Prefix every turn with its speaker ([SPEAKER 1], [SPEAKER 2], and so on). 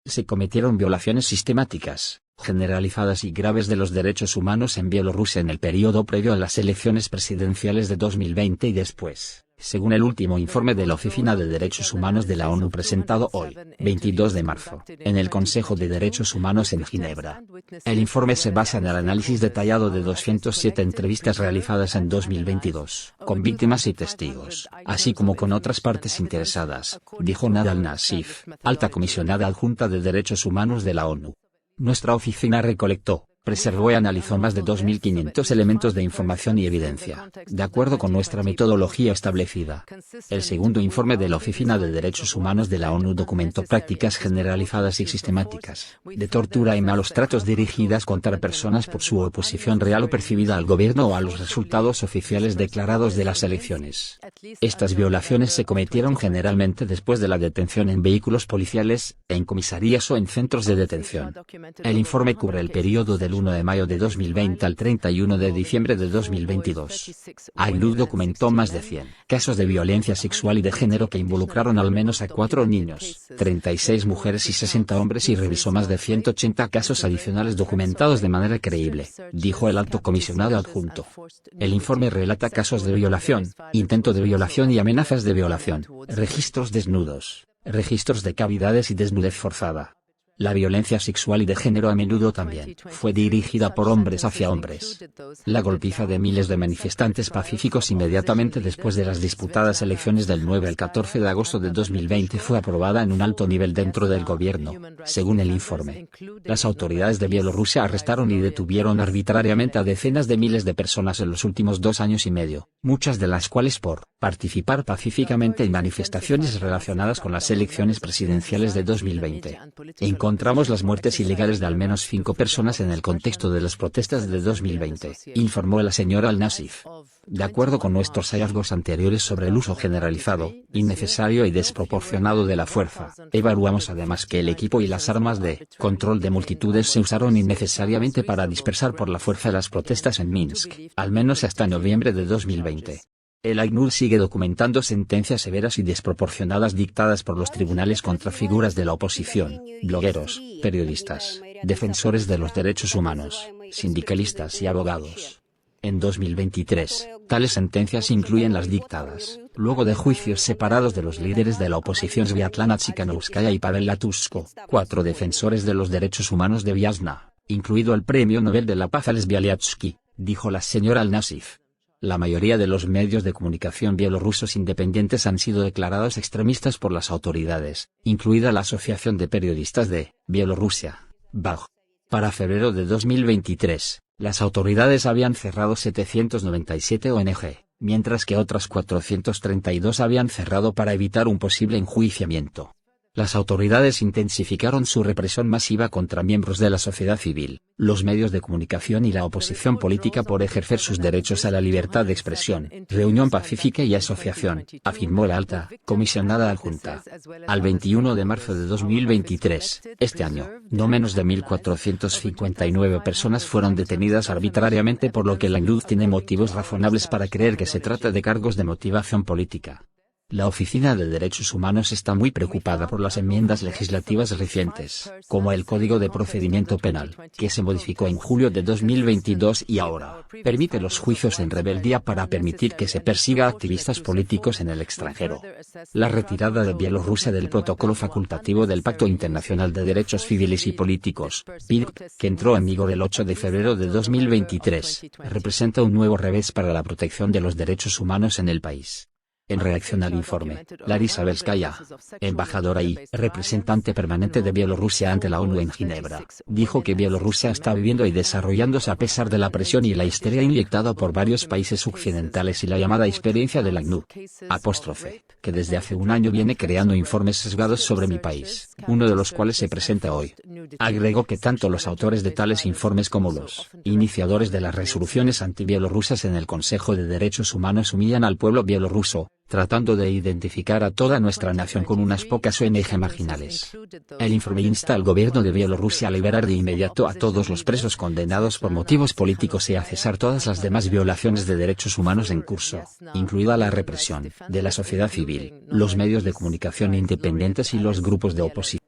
[SPEAKER 1] Se cometieron violaciones sistemáticas, generalizadas y graves de los derechos humanos en Bielorrusia en el periodo previo a las elecciones presidenciales de 2020 y después, según el último informe de la Oficina de Derechos Humanos de la ONU presentado hoy, 22 de marzo, en el Consejo de Derechos Humanos en Ginebra. El informe se basa en el análisis detallado de 207 entrevistas realizadas en 2022, con víctimas y testigos, así como con otras partes interesadas, dijo Nada al-Nassif, alta comisionada adjunta de Derechos Humanos de la ONU. Nuestra oficina recolectó, preservó y analizó más de 2.500 elementos de información y evidencia, de acuerdo con nuestra metodología establecida. El segundo informe de la Oficina de Derechos Humanos de la ONU documentó prácticas generalizadas y sistemáticas, de tortura y malos tratos dirigidas contra personas por su oposición real o percibida al gobierno o a los resultados oficiales declarados de las elecciones. Estas violaciones se cometieron generalmente después de la detención en vehículos policiales, en comisarías o en centros de detención. El informe cubre el periodo del 1 de mayo de 2020 al 31 de diciembre de 2022. ACNUR documentó más de 100 casos de violencia sexual y de género que involucraron al menos a 4 niños, 36 mujeres y 60 hombres y revisó más de 180 casos adicionales documentados de manera creíble, dijo el alto comisionado adjunto. El informe relata casos de violación, intento de violación y amenazas de violación, registros desnudos, registros de cavidades y desnudez forzada. La violencia sexual y de género a menudo también fue dirigida por hombres hacia hombres. La golpiza de miles de manifestantes pacíficos inmediatamente después de las disputadas elecciones del 9 al 14 de agosto de 2020 fue aprobada en un alto nivel dentro del gobierno, según el informe. Las autoridades de Bielorrusia arrestaron y detuvieron arbitrariamente a decenas de miles de personas en los últimos 2 años y medio, muchas de las cuales por participar pacíficamente en manifestaciones relacionadas con las elecciones presidenciales de 2020. Encontramos las muertes ilegales de al menos 5 personas en el contexto de las protestas de 2020, informó la señora al-Nassif. De acuerdo con nuestros hallazgos anteriores sobre el uso generalizado, innecesario y desproporcionado de la fuerza, evaluamos además que el equipo y las armas de control de multitudes se usaron innecesariamente para dispersar por la fuerza las protestas en Minsk, al menos hasta noviembre de 2020. El ACNUR sigue documentando sentencias severas y desproporcionadas dictadas por los tribunales contra figuras de la oposición, blogueros, periodistas, defensores de los derechos humanos, sindicalistas y abogados. En 2023, tales sentencias incluyen las dictadas, luego de juicios separados de los líderes de la oposición Sviatlana Tsikhanouskaya y Pavel Latushko, 4 defensores de los derechos humanos de Viasna, incluido el Premio Nobel de la Paz Ales Bialiatski, dijo la señora al-Nassif. La mayoría de los medios de comunicación bielorrusos independientes han sido declarados extremistas por las autoridades, incluida la Asociación de Periodistas de Bielorrusia, BAJ. Para febrero de 2023, las autoridades habían cerrado 797 ONG, mientras que otras 432 habían cerrado para evitar un posible enjuiciamiento. Las autoridades intensificaron su represión masiva contra miembros de la sociedad civil, los medios de comunicación y la oposición política por ejercer sus derechos a la libertad de expresión, reunión pacífica y asociación, afirmó la alta comisionada adjunta. Al 21 de marzo de 2023, este año, no menos de 1.459 personas fueron detenidas arbitrariamente, por lo que la ACNUR tiene motivos razonables para creer que se trata de cargos de motivación política. La Oficina de Derechos Humanos está muy preocupada por las enmiendas legislativas recientes, como el Código de Procedimiento Penal, que se modificó en julio de 2022 y ahora permite los juicios en rebeldía para permitir que se persiga a activistas políticos en el extranjero. La retirada de Bielorrusia del protocolo facultativo del Pacto Internacional de Derechos Civiles y Políticos, PIDP, que entró en vigor el 8 de febrero de 2023, representa un nuevo revés para la protección de los derechos humanos en el país. En reacción al informe, Larisa Belskaya, embajadora y representante permanente de Bielorrusia ante la ONU en Ginebra, dijo que Bielorrusia está viviendo y desarrollándose a pesar de la presión y la histeria inyectada por varios países occidentales y la llamada experiencia del ACNUR. Que desde hace un año viene creando informes sesgados sobre mi país, uno de los cuales se presenta hoy. Agregó que tanto los autores de tales informes como los iniciadores de las resoluciones antibielorrusas en el Consejo de Derechos Humanos humillan al pueblo bielorruso, tratando de identificar a toda nuestra nación con unas pocas ONG marginales. El informe insta al gobierno de Bielorrusia a liberar de inmediato a todos los presos condenados por motivos políticos y a cesar todas las demás violaciones de derechos humanos en curso, incluida la represión de la sociedad civil, los medios de comunicación independientes y los grupos de oposición.